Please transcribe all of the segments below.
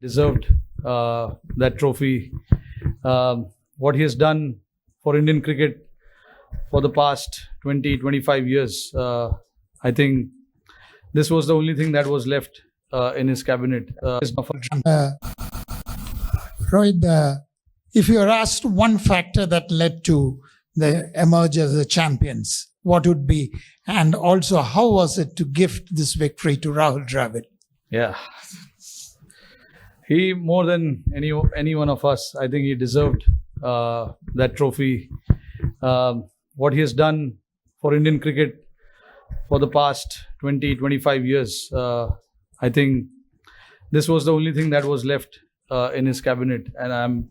deserved that trophy. What he has done for Indian cricket for the past 20-25 years, I think this was the only thing that was left in his cabinet. Rohit, if you are asked one factor that led to the emerge as the champions, what would be? And also, how was it to gift this victory to Rahul Dravid? Yeah. He, more than any one of us, I think he deserved that trophy. What he has done for Indian cricket for the past 20-25 years, I think this was the only thing that was left in his cabinet. And I'm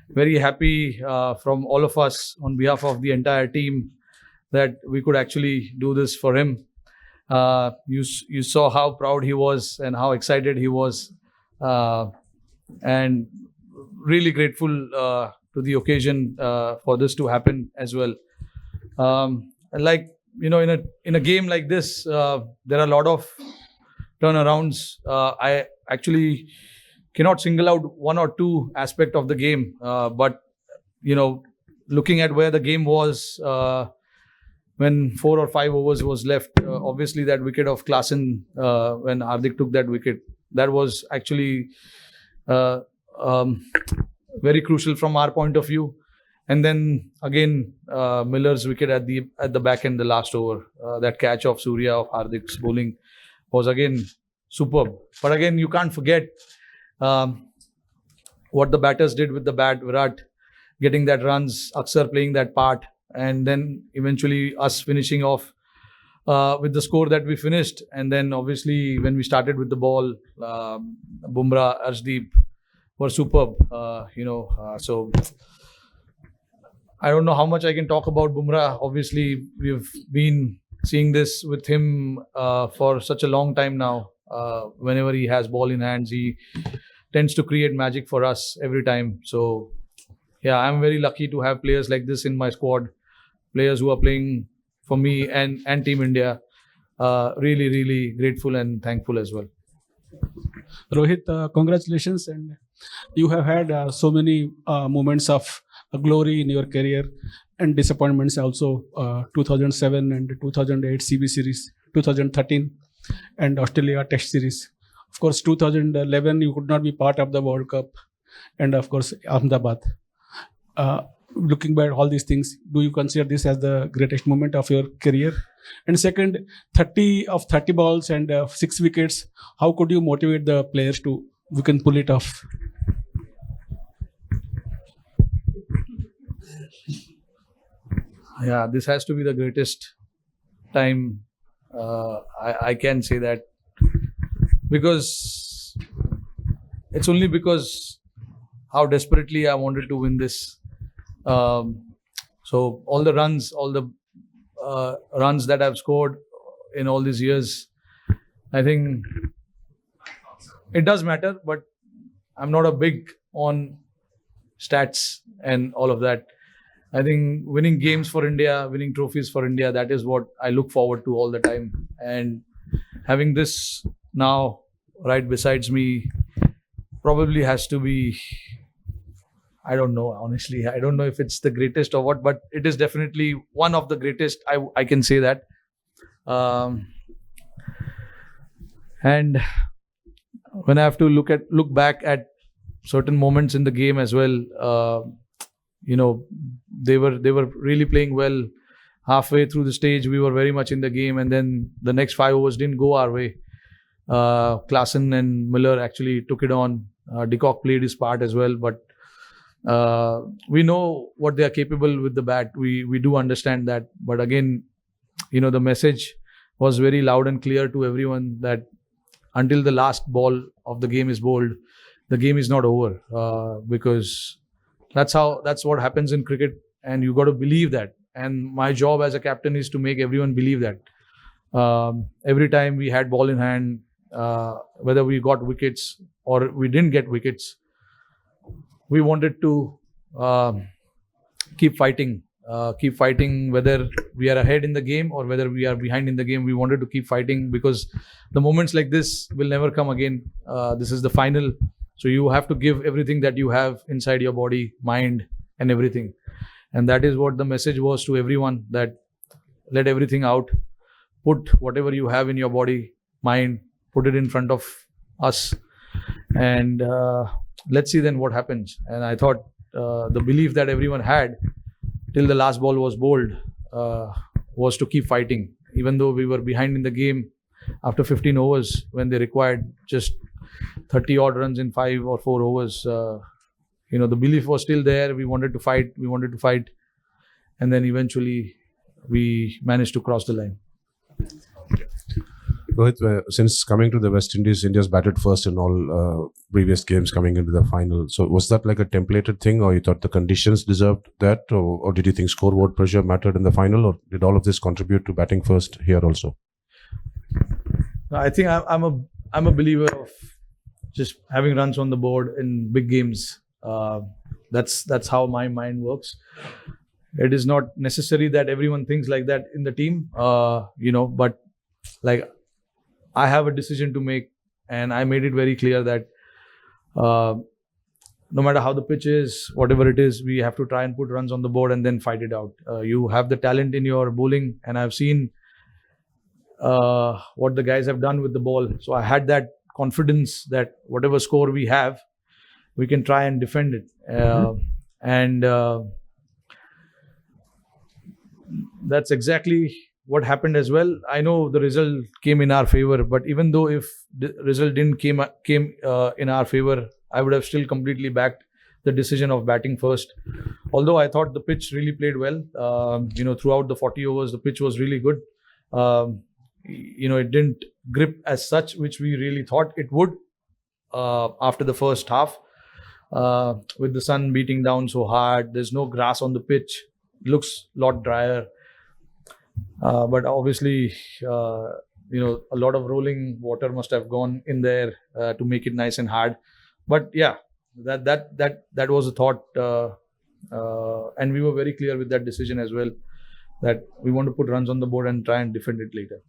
very happy from all of us on behalf of the entire team that we could actually do this for him. You saw how proud he was and how excited he was, and really grateful to the occasion for this to happen as well. Like, in a game like this, there are a lot of turnarounds. I actually cannot single out one or two aspects of the game, but looking at where the game was when 4 or 5 overs was left, obviously that wicket of Klaasen, when Hardik took that wicket, that was actually very crucial from our point of view. And then again, Miller's wicket at the back end, the last over, that catch of Surya, of Hardik's bowling, was again superb. But again, you can't forget what the batters did with the bat. Virat getting that runs, Aksar playing that part, and then eventually us finishing off with the score that we finished. And then obviously when we started with the ball, Bumrah, Arshdeep were superb. So I don't know how much I can talk about Bumrah. Obviously, we've been seeing this with him for such a long time now. Whenever he has ball in hands, he tends to create magic for us every time. So yeah, I'm very lucky to have players like this in my squad, players who are playing for me and Team India. Really, really grateful and thankful as well. Rohit, congratulations, and you have had so many moments of glory in your career and disappointments also. 2007 and 2008 CB series, 2013 and Australia Test series. Of course, 2011 you could not be part of the World Cup, and of course Ahmedabad. Looking back at all these things, do you consider this as the greatest moment of your career? And second, 30 balls and 6 wickets. How could you motivate the players to we can pull it off? Yeah, this has to be the greatest time. I can say that because it's only because how desperately I wanted to win this. So all the runs that I've scored in all these years, I think it does matter, but I'm not a big on stats and all of that. I think winning games for India, winning trophies for India, that is what I look forward to all the time. And having this now right besides me probably has to be, I don't know, honestly. I don't know if it's the greatest or what, but it is definitely one of the greatest. I can say that. And when I have to look back at certain moments in the game as well, they were really playing well. Halfway through the stage, we were very much in the game, and then the next 5 overs didn't go our way. Klaasen and Miller actually took it on. De Kock played his part as well, but we know what they are capable with the bat. We do understand that, but again, the message was very loud and clear to everyone that until the last ball of the game is bowled, the game is not over, because that's what happens in cricket, and you got to believe that. And my job as a captain is to make everyone believe that. Every time we had ball in hand, whether we got wickets or we didn't get wickets, we wanted to keep fighting, whether we are ahead in the game or whether we are behind in the game. We wanted to keep fighting because the moments like this will never come again. This is the final. So you have to give everything that you have inside your body, mind, and everything. And that is what the message was to everyone, that let everything out. Put whatever you have in your body, mind, put it in front of us. And let's see then what happens. And I thought the belief that everyone had till the last ball was bowled was to keep fighting. Even though we were behind in the game after 15 overs, when they required just 30 odd runs in 5 or 4 overs, the belief was still there. We wanted to fight. And then eventually we managed to cross the line. Rohit, since coming to the West Indies, India's batted first in all previous games coming into the final. So was that like a templated thing, or you thought the conditions deserved that, or did you think scoreboard pressure mattered in the final, or did all of this contribute to batting first here also? I think I'm a believer of just having runs on the board in big games. That's how my mind works. It is not necessary that everyone thinks like that in the team, but like I have a decision to make, and I made it very clear that no matter how the pitch is, whatever it is, we have to try and put runs on the board and then fight it out. You have the talent in your bowling, and I've seen what the guys have done with the ball. So I had that confidence that whatever score we have, we can try and defend it. And that's exactly what happened as well. I know the result came in our favor, but even though if the result didn't came in our favor, I would have still completely backed the decision of batting first. Although I thought the pitch really played well. Throughout the 40 overs, the pitch was really good. It didn't grip as such, which we really thought it would after the first half. With the sun beating down so hard, there's no grass on the pitch. It looks a lot drier. But obviously, a lot of rolling water must have gone in there to make it nice and hard. But yeah, that was a thought, and we were very clear with that decision as well, that we want to put runs on the board and try and defend it later.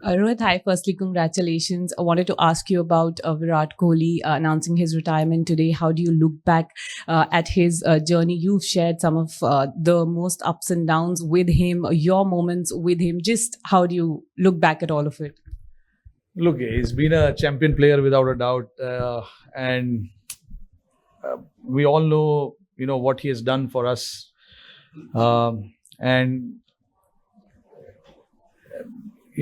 Rohit, hi. Firstly, congratulations. I wanted to ask you about Virat Kohli announcing his retirement today. How do you look back at his journey? You've shared some of the most ups and downs with him, your moments with him. Just how do you look back at all of it? Look, he's been a champion player without a doubt. And we all know, what he has done for us.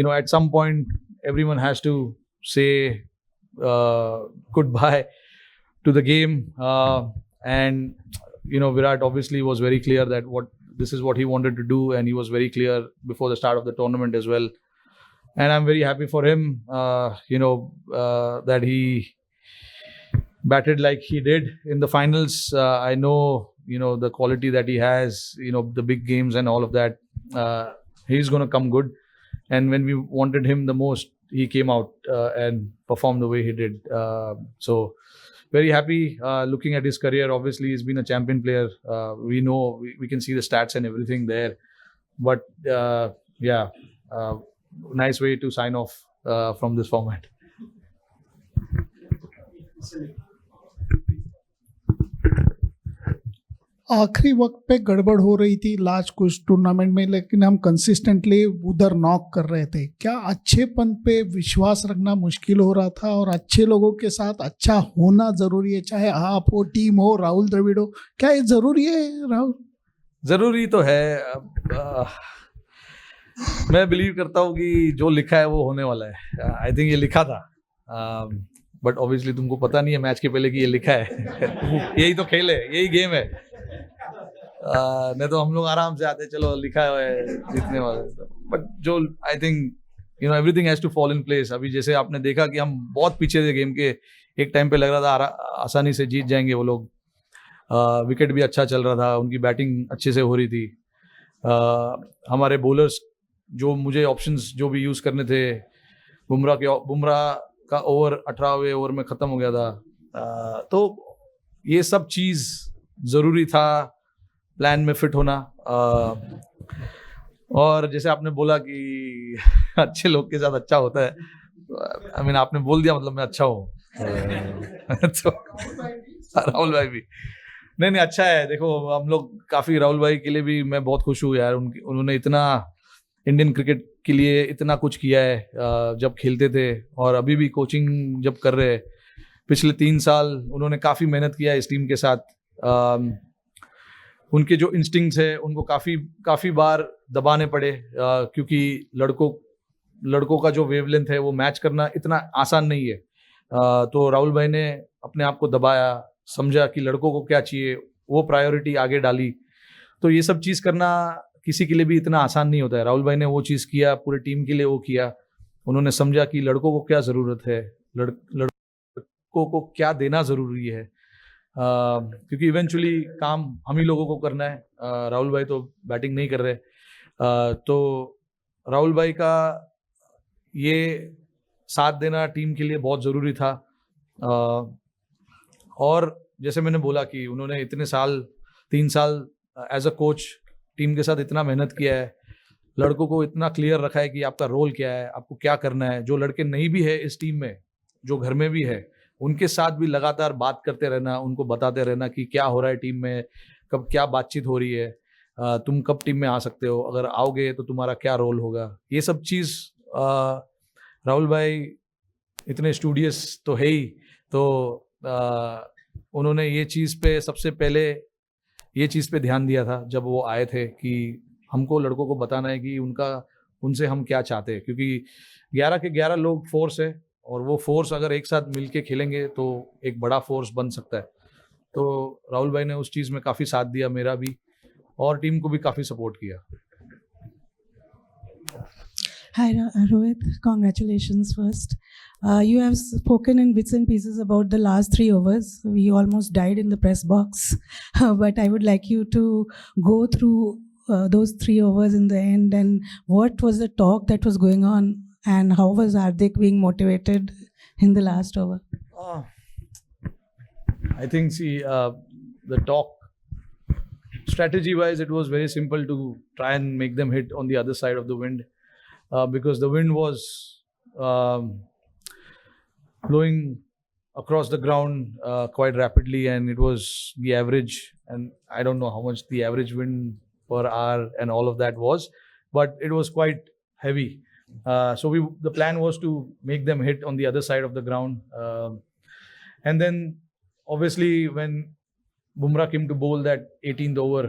At some point, everyone has to say goodbye to the game. Virat obviously was very clear that this is what he wanted to do, and he was very clear before the start of the tournament as well. And I'm very happy for him, that he batted like he did in the finals. I know, the quality that he has, the big games and all of that. He's going to come good. And when we wanted him the most, he came out and performed the way he did. So very happy looking at his career. Obviously, he's been a champion player. We know, we can see the stats and everything there. But nice way to sign off from this format. आखिरी वक्त पे गड़बड़ हो रही थी last कुछ tournament में, लेकिन हम कंसिस्टेंटली उधर नॉक कर रहे थे. क्या अच्छेपन पे विश्वास रखना मुश्किल हो रहा था, और अच्छे लोगों के साथ अच्छा होना जरूरी है, चाहे आप हो, टीम हो, राहुल द्रविड़ हो? क्या ये जरूरी है राहुल? जरूरी तो है. मैं बिलीव करता हूँ कि जो लिखा है वो होने वाला है. आई थिंक ये लिखा था, बट ऑब्वियसली तुमको पता नहीं है मैच के पहले कि ये लिखा है. यही तो खेल है, यही गेम है. नहीं तो हम लोग आराम से आते, चलो लिखा है जीतने वाले. बट जो I think everything has to fall in place. अभी जैसे आपने देखा कि हम बहुत पीछे थे गेम के, एक टाइम पे लग रहा था आसानी से जीत जाएंगे वो लोग. विकेट भी अच्छा चल रहा था, उनकी बैटिंग अच्छे से हो रही थी. हमारे बॉलर्स जो मुझे ऑप्शंस जो भी यूज़ करने थे, बुमराह का ओवर 18वें ओवर में ख़त्म हो गया था. तो ये सब चीज़ ज़रूरी था, प्लान में फिट होना. और जैसे आपने बोला कि अच्छे लोग के साथ अच्छा होता है, आपने बोल दिया, मतलब मैं अच्छा हूँ. तो राहुल भाई भी नहीं अच्छा है। देखो हम लोग काफी राहुल भाई के लिए भी मैं बहुत खुश हूँ यार। उन्होंने इतना इंडियन क्रिकेट के लिए इतना कुछ किया है जब खेलते थे और अभी भी कोचिंग जब कर रहे हैं। पिछले 3 साल उन्होंने काफी मेहनत किया है इस टीम के साथ। उनके जो इंस्टिंक्ट्स है उनको काफी बार दबाने पड़े क्योंकि लड़कों का जो वेवलेंथ है वो मैच करना इतना आसान नहीं है। तो राहुल भाई ने अपने आप को दबाया, समझा कि लड़कों को क्या चाहिए, वो प्रायोरिटी आगे डाली। तो ये सब चीज़ करना किसी के लिए भी इतना आसान नहीं होता है। राहुल भाई ने वो चीज़ किया, पूरे टीम के लिए वो किया। उन्होंने समझा कि लड़कों को क्या ज़रूरत है, लड़कों को क्या देना ज़रूरी है, क्योंकि इवेंचुअली काम हम ही लोगों को करना है। राहुल भाई तो बैटिंग नहीं कर रहे। तो राहुल भाई का ये साथ देना टीम के लिए बहुत ज़रूरी था। और जैसे मैंने बोला कि उन्होंने इतने साल 3 साल एज अ कोच टीम के साथ इतना मेहनत किया है, लड़कों को इतना क्लियर रखा है कि आपका रोल क्या है, आपको क्या करना है। जो लड़के नहीं भी है इस टीम में, जो घर में भी है, उनके साथ भी लगातार बात करते रहना, उनको बताते रहना कि क्या हो रहा है टीम में, कब क्या बातचीत हो रही है, तुम कब टीम में आ सकते हो, अगर आओगे तो तुम्हारा क्या रोल होगा। ये सब चीज़ राहुल भाई इतने स्टूडियस तो है ही, तो उन्होंने ये चीज़ पे सबसे पहले ये चीज़ पे ध्यान दिया था जब वो आए थे कि हमको लड़कों को बताना है कि उनसे हम क्या चाहते हैं, क्योंकि 11 के 11 लोग फोर्स है और वो फोर्स अगर एक साथ मिलके खेलेंगे तो एक बड़ा फोर्स बन सकता है। तो राहुल भाई ने उस चीज़ में काफ़ी साथ दिया, मेरा भी, और टीम को भी काफ़ी सपोर्ट किया। Hi, Rohit. Congratulations first. You have spoken in bits and pieces about the last 3 overs. We almost died in the press box. But I would like you to go through those 3 overs in the end, and what was the talk that was going on, and how was Hardik being motivated in the last over? I think, the talk, strategy-wise, it was very simple to try and make them hit on the other side of the wind. Because the wind was blowing across the ground quite rapidly, and it was the average, and I don't know how much the average wind per hour and all of that was, but it was quite heavy. So the plan was to make them hit on the other side of the ground. And then obviously when Bumrah came to bowl that 18th over,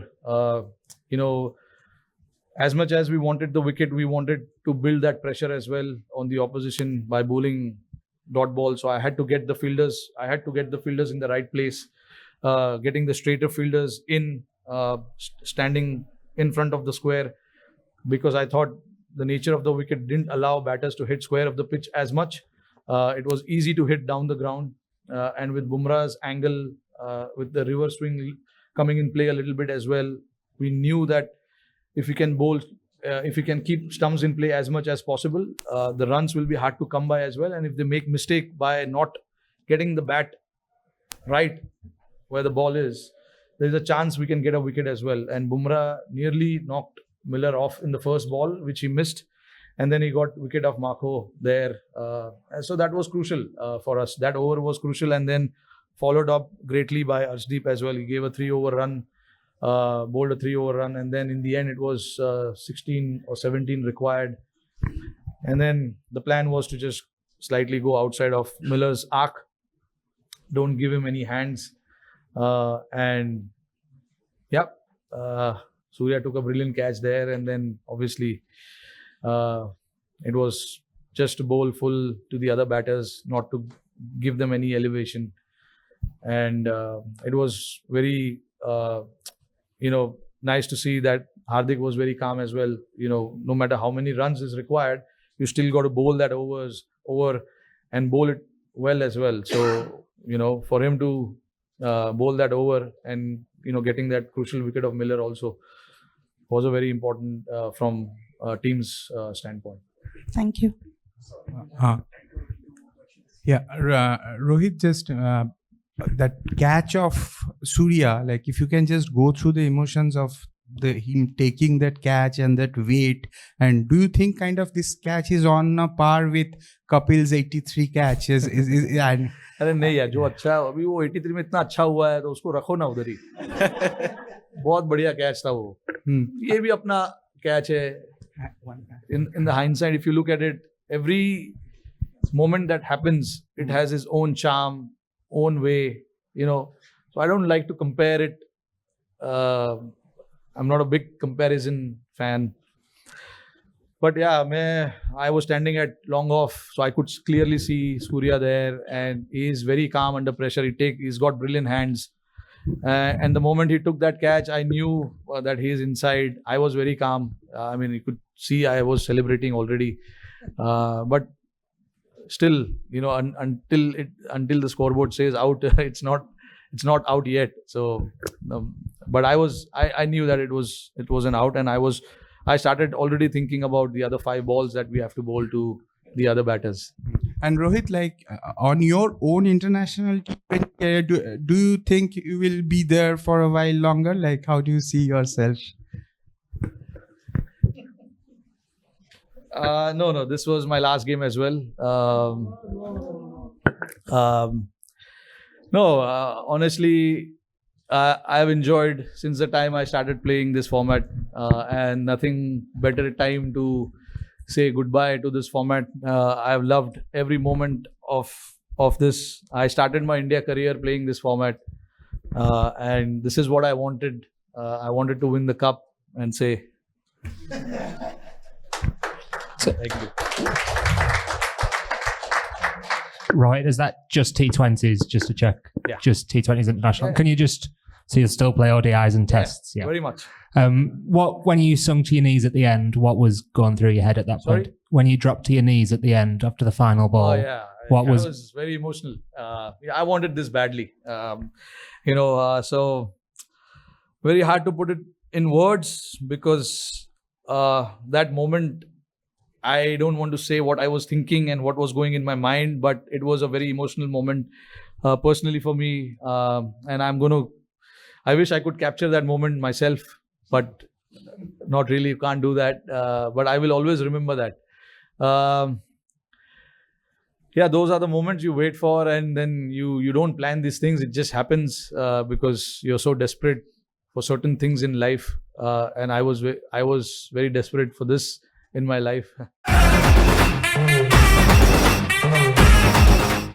as much as we wanted the wicket, we wanted to build that pressure as well on the opposition by bowling dot ball. So I had to get the fielders. In the right place, getting the straighter fielders in, standing in front of the square, because I thought the nature of the wicket didn't allow batters to hit square of the pitch as much. It was easy to hit down the ground, and with Bumrah's angle, with the reverse swing coming in play a little bit as well, we knew that if we can bowl, if we can keep stumps in play as much as possible, the runs will be hard to come by as well. And if they make mistake by not getting the bat right where the ball is, there's a chance we can get a wicket as well. And Bumrah nearly knocked Miller off in the first ball, which he missed. And then he got wicket of Marco there. And so that was crucial for us. That over was crucial, and then followed up greatly by Arshdeep as well. He gave a 3-over run. Bowled a 3-over run, and then in the end it was 16 or 17 required. And then the plan was to just slightly go outside of Miller's arc, don't give him any hands, and Surya took a brilliant catch there. And then obviously it was just to bowl full to the other batters, not to give them any elevation. And it was very nice to see that Hardik was very calm as well. No matter how many runs is required, you still got to bowl that over and bowl it well as well. So, for him to bowl that over and, getting that crucial wicket of Miller also was a very important from team's standpoint. Thank you. Rohit, just that catch of Surya, like if you can just go through the emotions of him taking that catch and that weight. And do you think kind of this catch is on a par with Kapil's 83 catches? And अरे नहीं यार, जो अच्छा अभी वो 83 में इतना अच्छा हुआ है तो उसको रखो ना उधर ही. बहुत बढ़िया कैच था वो. ये भी अपना कैच है. In the hindsight, if you look at it, every moment that happens, it has its own charm, own way, you know. So I don't like to compare it. I'm not a big comparison fan. But yeah, I was standing at long off, so I could clearly see Surya there, and he is very calm under pressure. He's got brilliant hands. And the moment he took that catch, I knew that he is inside. I was very calm. I mean, you could see I was celebrating already. But still, you know, until the scoreboard says out, it's not out yet. So, but I knew that it was an out, and I started already thinking about the other 5 balls that we have to bowl to the other batters. And Rohit, like on your own international T20 career, do you think you will be there for a while longer? Like, how do you see yourself? No, this was my last game as well. Honestly, I've enjoyed since the time I started playing this format, and nothing better time to say goodbye to this format. I've loved every moment of this. I started my India career playing this format, and this is what I wanted. I wanted to win the cup and say thank you. Right, is that just T20s, just to check? Yeah. Just T20s international. Yeah. Can you just, so you still play ODIs and tests? Yeah, very much. When you sunk to your knees at the end, what was going through your head at that point? Sorry? When you dropped to your knees at the end after the final ball. Oh yeah, What I was- was very emotional. I wanted this badly. So very hard to put it in words because that moment, I don't want to say what I was thinking and what was going in my mind, but it was a very emotional moment personally for me. And I wish I could capture that moment myself, but not really, can't do that. But I will always remember that. Those are the moments you wait for, and then you don't plan these things. It just happens because you're so desperate for certain things in life. And I was very desperate for this in my life.